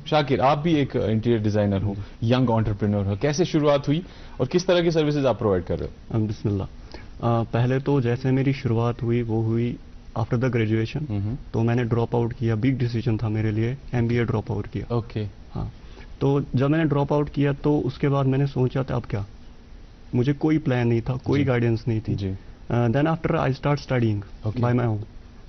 शाकिर, आप भी एक इंटीरियर डिजाइनर हो, यंग एंटरप्रेन्योर हो, कैसे शुरुआत हुई और किस तरह की सर्विसेज आप प्रोवाइड कर रहे हो? बिस्मिल्लाह। पहले तो जैसे मेरी शुरुआत हुई वो हुई आफ्टर द ग्रेजुएशन। तो मैंने ड्रॉप आउट किया, बिग डिसीजन था मेरे लिए, एमबीए ड्रॉप आउट किया। ओके। हाँ, तो जब मैंने ड्रॉप आउट किया तो उसके बाद मैंने सोचा था अब क्या, मुझे कोई प्लान नहीं था, कोई गाइडेंस नहीं थी। Then after I start studying by my own,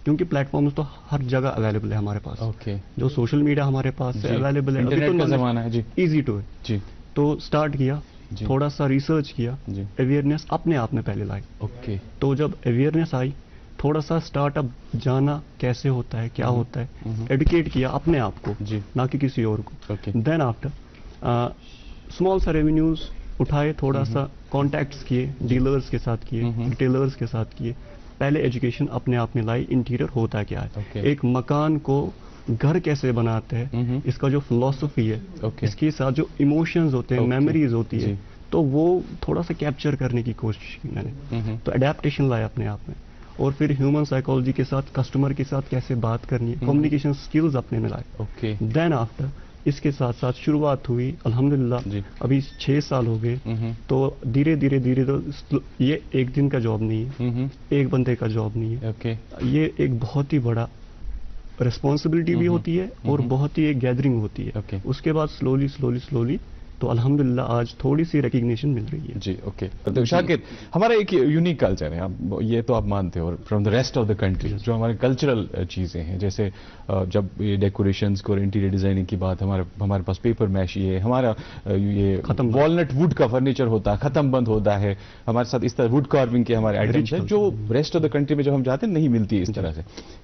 क्योंकि प्लेटफॉर्म्स तो हर जगह अवेलेबल है हमारे पास। ओके। जो सोशल मीडिया हमारे पास अवेलेबल है, इंटरनेट का जमाना है जी, इजी टू है जी। तो स्टार्ट किया, थोड़ा सा रिसर्च किया, अवेयरनेस अपने आप में पहले लाई। ओके। तो जब अवेयरनेस आई, थोड़ा सा स्टार्टअप जाना कैसे होता है, क्या होता है, एडुकेट किया अपने आप को, ना कि किसी और को। देन आफ्टर स्मॉल सा रेवेन्यूज उठाए, थोड़ा सा कॉन्टैक्ट्स किए, डीलर्स के साथ किए, रिटेलर्स के साथ किए। पहले एजुकेशन अपने आप में लाई, इंटीरियर होता क्या है, एक मकान को घर कैसे बनाते हैं, इसका जो फिलॉसफी है, इसके साथ जो इमोशंस होते हैं, मेमोरीज होती है, तो वो थोड़ा सा कैप्चर करने की कोशिश की मैंने। तो अडेप्टेशन लाया अपने आप में, और फिर ह्यूमन साइकोलॉजी के साथ, कस्टमर के साथ कैसे बात करनी है, कम्युनिकेशन स्किल्स अपने में लाए। देन आफ्टर इसके साथ साथ शुरुआत हुई, अल्हम्दुलिल्लाह अभी 6 साल हो गए। तो धीरे धीरे तो ये एक दिन का जॉब नहीं है, एक बंदे का जॉब नहीं है। ये एक बहुत ही बड़ा रिस्पॉन्सिबिलिटी भी होती है और बहुत ही एक गैदरिंग होती है। उसके बाद स्लोली तो अल्हम्दुलिल्लाह आज थोड़ी सी रिकग्निशन मिल रही है जी। ओके। तो शाकिर, हमारा एक यूनिक कल्चर है, आप ये तो आप मानते हो, और from the rest of the country जो हमारे कल्चरल चीज़ें हैं, जैसे जब ये डेकोरेशंस को, इंटीरियर डिजाइनिंग की बात, हमारे पास पेपर मैश, ये हमारा ये वॉलनट वुड का फर्नीचर होता है, खत्म बंद होता है, हमारे साथ इस तरह वुड कार्विंग के हमारे आइटम्स हैं जो रेस्ट ऑफ द कंट्री में जब हम जाते हैं नहीं मिलती इस तरह से।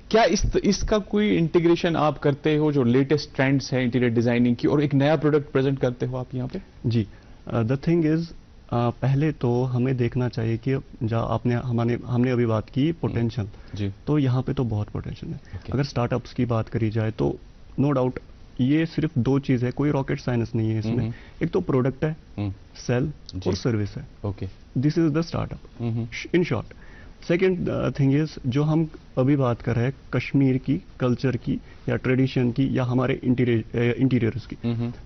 क्या इसका कोई इंटीग्रेशन आप करते हो, जो लेटेस्ट ट्रेंड्स है इंटीरियर डिजाइनिंग की, और एक नया प्रोडक्ट प्रेजेंट करते हो आप यहाँ पे? जी, द थिंग इज, पहले तो हमें देखना चाहिए कि जहाँ हमने अभी बात की पोटेंशियल, तो यहाँ पे तो बहुत पोटेंशियल है। अगर स्टार्टअप्स की बात करी जाए तो नो डाउट ये सिर्फ 2 चीज है, कोई रॉकेट साइंस नहीं है इसमें। एक तो प्रोडक्ट है, सेल और सर्विस है। Okay, this is the startup in short. Second thing is, जो हम अभी बात कर रहे हैं कश्मीर की कल्चर की या ट्रेडिशन की या हमारे इंटीरियर्स की,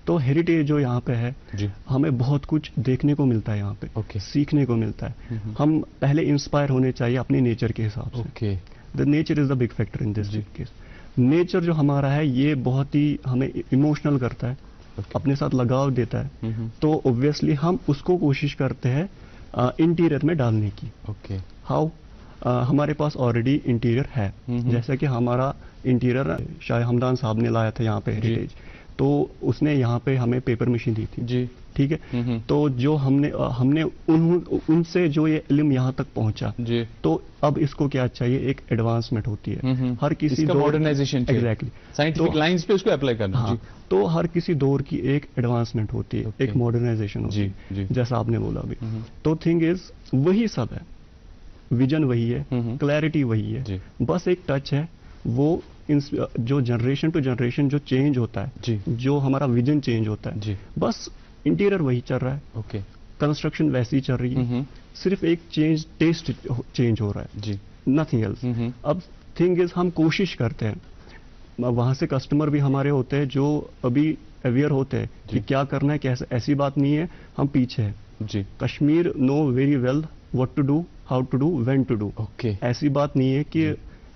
तो हेरिटेज जो यहाँ पे है, हमें बहुत कुछ देखने को मिलता है यहाँ पे, सीखने को मिलता है। हम पहले इंस्पायर होने चाहिए अपने नेचर के हिसाब से। The nature is the big factor in this case. Nature जो हमारा है ये बहुत ही हमें इमोशनल करता है, अपने साथ लगाव देता है। तो ऑब्वियसली हम उसको कोशिश करते हैं इंटीरियर में डालने की। हाउ? हमारे पास ऑलरेडी इंटीरियर है, जैसे कि हमारा इंटीरियर शाह हमदान साहब ने लाया था यहाँ पे हेरिटेज, तो उसने यहाँ पे हमें पेपर मशीन दी थी जी, ठीक है। तो जो हमने उनसे जो ये इल्म यहाँ तक पहुँचा जी, तो अब इसको क्या चाहिए, एक एडवांसमेंट होती है हर किसी मॉडर्नाइजेशन, एग्जैक्टली साइंटिफिक लाइंस पे उसको अप्लाई करना। हाँ, तो हर किसी दौर की एक एडवांसमेंट होती है, एक मॉडर्नाइजेशन होती है, जैसा आपने बोला अभी। तो थिंग इज वही सब है, विजन वही है, क्लैरिटी वही है, बस एक टच है वो जो जनरेशन टू जनरेशन जो चेंज होता है, जो हमारा विजन चेंज होता है, बस इंटीरियर वही चल रहा है, कंस्ट्रक्शन वैसी चल रही है, सिर्फ एक टेस्ट चेंज हो रहा है, नथिंग एल्स। अब थिंग इज हम कोशिश करते हैं, वहां से कस्टमर भी हमारे होते हैं जो अभी अवेयर होते हैं कि क्या करना है, कैसे, ऐसी बात नहीं है हम पीछे हैं। Kashmir know very well what to do, how to do, when to do. ऐसी बात नहीं है कि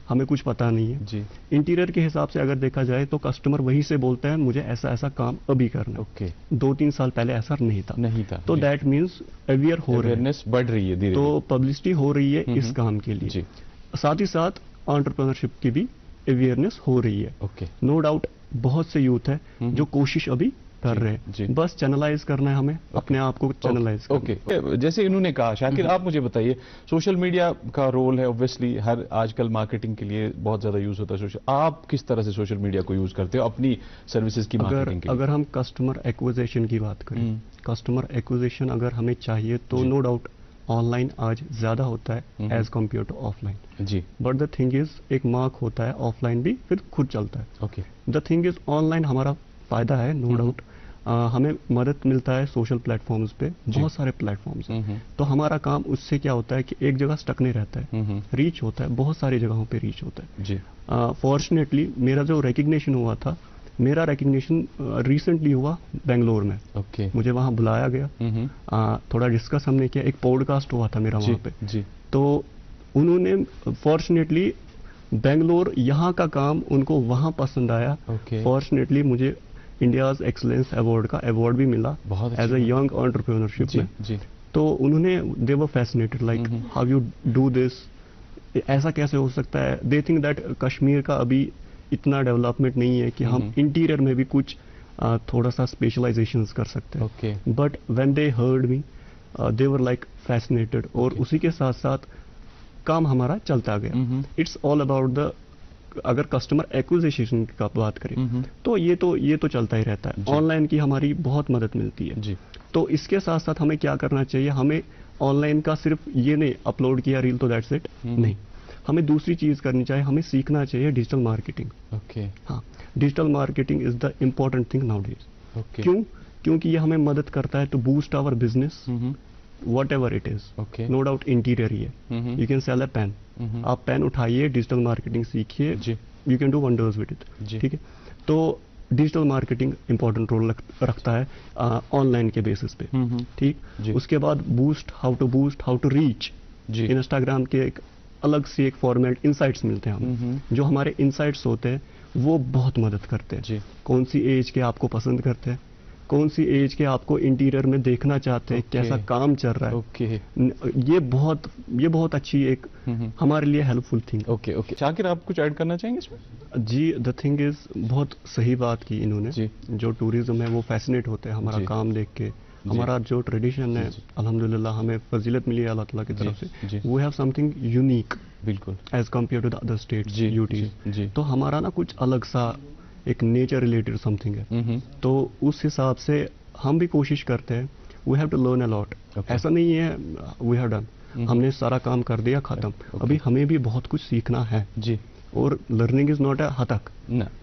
हमें कुछ पता नहीं है। इंटीरियर के हिसाब से अगर देखा जाए तो कस्टमर वही से बोलता है मुझे ऐसा ऐसा काम अभी करना है। 2-3 साल पहले ऐसा नहीं था। तो दैट मीन्स अवेयर हो रहे हैं, बढ़ रही है, तो पब्लिसिटी हो रही है इस काम के लिए। साथ ही साथ एंटरप्रेन्योरशिप की भी अवेयरनेस हो रही है। नो डाउट बहुत से यूथ है जो कोशिश अभी कर रहे हैं, बस चैनलाइज करना है हमें, अपने आप को चैनलाइज करना। जैसे इन्होंने कहा, शाकिर आप मुझे बताइए, सोशल मीडिया का रोल है ऑब्वियसली, हर आजकल मार्केटिंग के लिए बहुत ज्यादा यूज होता है। आप किस तरह से सोशल मीडिया को यूज करते हो अपनी सर्विसेज की मार्केटिंग के लिए? अगर हम कस्टमर एक्विजिशन की बात करें, कस्टमर एक्विजिशन अगर हमें चाहिए तो नो डाउट ऑनलाइन आज ज्यादा होता है एज कम्पेयर टू ऑफलाइन जी। बट द थिंग इज एक मार्क होता है, ऑफलाइन भी फिर खुद चलता है। द थिंग इज ऑनलाइन हमारा फायदा है, नो डाउट हमें मदद मिलता है सोशल प्लेटफॉर्म्स पे, बहुत सारे प्लेटफॉर्म्स हैं। तो हमारा काम उससे क्या होता है कि एक जगह स्टक नहीं रहता है, रीच होता है, बहुत सारी जगहों पे रीच होता है जी। फॉर्चुनेटली मेरा जो रिकग्निशन हुआ था मेरा रिकग्निशन रिसेंटली हुआ बेंगलोर में। ओके। मुझे वहाँ बुलाया गया, थोड़ा डिस्कस हमने किया, एक पॉडकास्ट हुआ था मेरा वहाँ पे जी। तो उन्होंने फॉर्चुनेटली बेंगलोर यहाँ का काम उनको वहाँ पसंद आया। फॉर्चुनेटली मुझे इंडियाज एक्सीलेंस अवार्ड का अवार्ड भी मिला एज ए यंग एंटरप्रेन्योरशिप में। जी। तो उन्होंने they were fascinated like how you do this, ऐसा कैसे हो सकता है। दे थिंक दैट कश्मीर का अभी इतना डेवलपमेंट नहीं है कि हम इंटीरियर में भी कुछ थोड़ा सा स्पेशलाइजेशंस कर सकते हैं। But when they heard me they were like fascinated, और उसी के साथ साथ काम हमारा चलता गया। इट्स ऑल अबाउट द, अगर कस्टमर एक्विजिशन की बात करें तो ये तो चलता ही रहता है। ऑनलाइन की हमारी बहुत मदद मिलती है जी। तो इसके साथ साथ हमें क्या करना चाहिए, हमें ऑनलाइन का सिर्फ ये नहीं अपलोड किया रील तो दैट्स इट नहीं, हमें दूसरी चीज करनी चाहिए, हमें सीखना चाहिए डिजिटल मार्केटिंग। हाँ, digital marketing is the important thing nowadays. क्यों? क्योंकि ये हमें मदद करता है to boost our business whatever it is, no doubt interior ही है। you can sell a pen, आप पेन उठाइए, डिजिटल मार्केटिंग सीखिए, you can do wonders with it। ठीक है, तो डिजिटल मार्केटिंग इंपॉर्टेंट रोल रखता है ऑनलाइन के बेसिस पे। ठीक, उसके बाद हाउ टू रीच। इंस्टाग्राम के एक अलग से एक फॉर्मेट इनसाइट्स मिलते हैं हमें, जो हमारे इनसाइट्स होते हैं वो बहुत मदद करते हैं। कौन सी एज के आपको पसंद करते हैं, कौन सी एज के आपको इंटीरियर में देखना चाहते हैं, कैसा काम चल रहा है। ये बहुत अच्छी एक हमारे लिए हेल्पफुल थिंग। ओके। शाकिर, आप कुछ ऐड करना चाहेंगे इसमें? जी, द थिंग इज, बहुत सही बात की इन्होंने। जो टूरिज्म है वो फैसिनेट होते हैं हमारा काम देख के। हमारा जो ट्रेडिशन है अल्हम्दुलिल्लाह हमें फजीलत मिली है अल्लाह ताला की तरफ से। वी हैव समथिंग यूनिक बिल्कुल as compare to the other states UTs. तो हमारा ना कुछ अलग सा एक नेचर रिलेटेड समथिंग है। तो उस हिसाब से हम भी कोशिश करते हैं, we have to learn a lot. ऐसा नहीं है वी हैव डन, हमने सारा काम कर दिया खत्म। अभी हमें भी बहुत कुछ सीखना है जी। और लर्निंग इज नॉट अ हतक,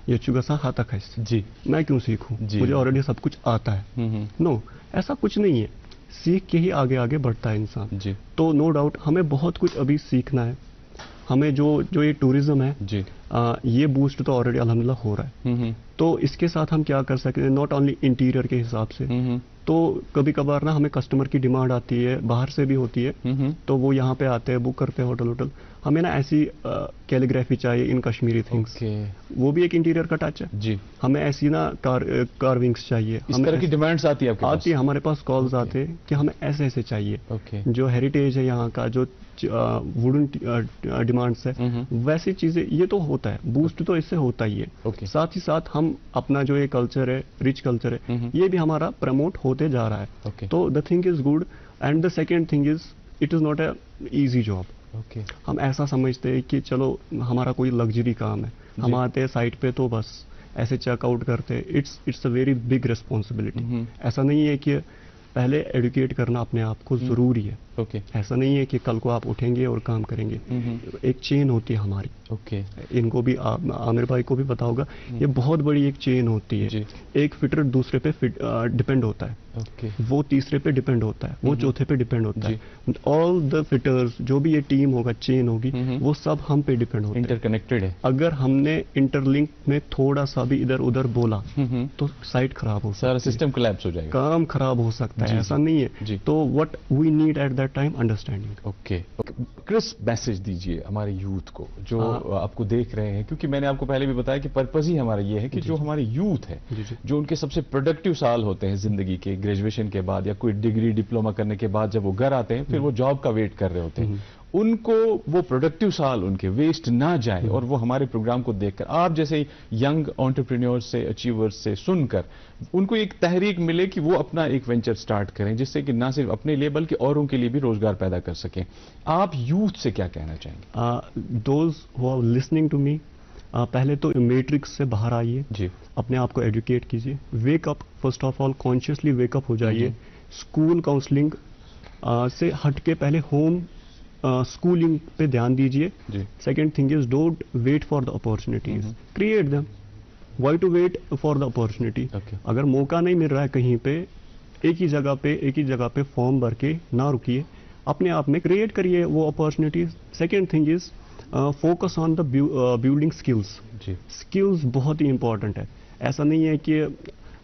ये चुगसा हतक है जी। मैं क्यों सीखूं, मुझे ऑलरेडी सब कुछ आता है। नो, ऐसा कुछ नहीं है, सीख के ही आगे आगे बढ़ता है इंसान जी। तो नो डाउट हमें बहुत कुछ अभी सीखना है। हमें जो ये टूरिज्म है जी, ये बूस्ट तो ऑलरेडी अल्हम्दुलिल्लाह हो रहा है। तो इसके साथ हम क्या कर सकते हैं, नॉट ओनली इंटीरियर के हिसाब से। तो कभी कभार ना हमें कस्टमर की डिमांड आती है, बाहर से भी होती है, तो वो यहाँ पे आते हैं, बुक करते हैं होटल। हमें ना ऐसी कैलीग्राफी चाहिए इन कश्मीरी थिंग्स, वो भी एक इंटीरियर का टच है जी। हमें ऐसी ना कार्विंग्स चाहिए, इस तरह की डिमांड्स आती है हमारे पास कॉल्स आते हैं कि हमें ऐसे चाहिए। जो हेरिटेज है यहाँ का, जो वुडन डिमांड्स है, वैसी चीजें, ये तो होता है, बूस्ट तो इससे होता ही है। साथ ही साथ हम अपना जो ये कल्चर है, रिच कल्चर है, ये भी हमारा प्रमोट होते जा रहा है। तो the thing is good. And the second thing is, it is not a easy job. हम ऐसा समझते हैं कि चलो हमारा कोई लग्जरी काम है, हम आते हैं साइट पे तो बस ऐसे चेकआउट करते हैं। It's a very big responsibility. ऐसा नहीं है कि पहले एडुकेट करना अपने आप को जरूरी है। ऐसा नहीं है कि कल को आप उठेंगे और काम करेंगे। एक चेन होती है हमारी। इनको भी आमिर भाई को भी पता होगा, ये बहुत बड़ी एक चेन होती है। एक फिटर दूसरे पे डिपेंड होता है, वो तीसरे पे डिपेंड होता है, वो चौथे पे डिपेंड होता है। ऑल द फिटर्स, जो भी ये टीम होगा, चेन होगी, वो सब हम पे डिपेंड होता है, इंटरकनेक्टेड है। अगर हमने इंटरलिंक में थोड़ा सा भी इधर उधर बोला तो साइट खराब हो, सारा सिस्टम कोलैप्स हो जाएगा, काम खराब हो सकता है। ऐसा नहीं है। तो what we need at that time, understanding. Okay. Crisp message दीजिए हमारे यूथ को जो आपको देख रहे हैं, क्योंकि मैंने आपको पहले भी बताया कि पर्पस ही हमारा ये है कि जो हमारे यूथ है, जो उनके सबसे प्रोडक्टिव साल होते हैं जिंदगी के, ग्रेजुएशन के बाद या कोई डिग्री डिप्लोमा करने के बाद जब वो घर आते हैं, फिर वो जॉब का वेट कर रहे होते हैं, उनको वो प्रोडक्टिव साल उनके वेस्ट ना जाए, और वो हमारे प्रोग्राम को देखकर, आप जैसे यंग एंटरप्रेन्योर्स से, अचीवर्स से सुनकर उनको एक तहरीक मिले कि वो अपना एक वेंचर स्टार्ट करें, जिससे कि ना सिर्फ अपने लिए बल्कि औरों के लिए भी रोजगार पैदा कर सकें। आप यूथ से क्या कहना चाहेंगे? Those who are listening to me, पहले तो मैट्रिक्स से बाहर आइए जी, अपने आप को एजुकेट कीजिए, wake up, first of all consciously wake up हो जाइए। स्कूल काउंसलिंग से हटके पहले होम स्कूलिंग पे ध्यान दीजिए। Second thing is, don't wait for the opportunities, create them. Why to wait for the opportunity? अगर मौका नहीं मिल रहा है कहीं पे, एक ही जगह पे फॉर्म भर के ना रुकिए, अपने आप में क्रिएट करिए वो opportunities. Second thing is, focus on the building skills. Skills बहुत ही इंपॉर्टेंट है। ऐसा नहीं है कि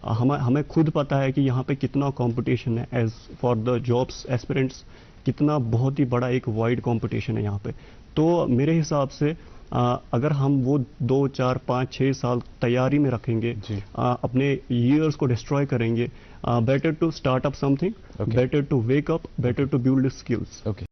हमें खुद पता है कि यहाँ पे कितना कंपटीशन है as for the jobs aspirants, कितना बहुत ही बड़ा एक वाइड कंपटीशन है यहाँ पे। तो मेरे हिसाब से अगर हम वो 2, 4, 5, 6 साल तैयारी में रखेंगे, अपने ईयर्स को डिस्ट्रॉय करेंगे, better to start up something, better to wake up, better to build skills.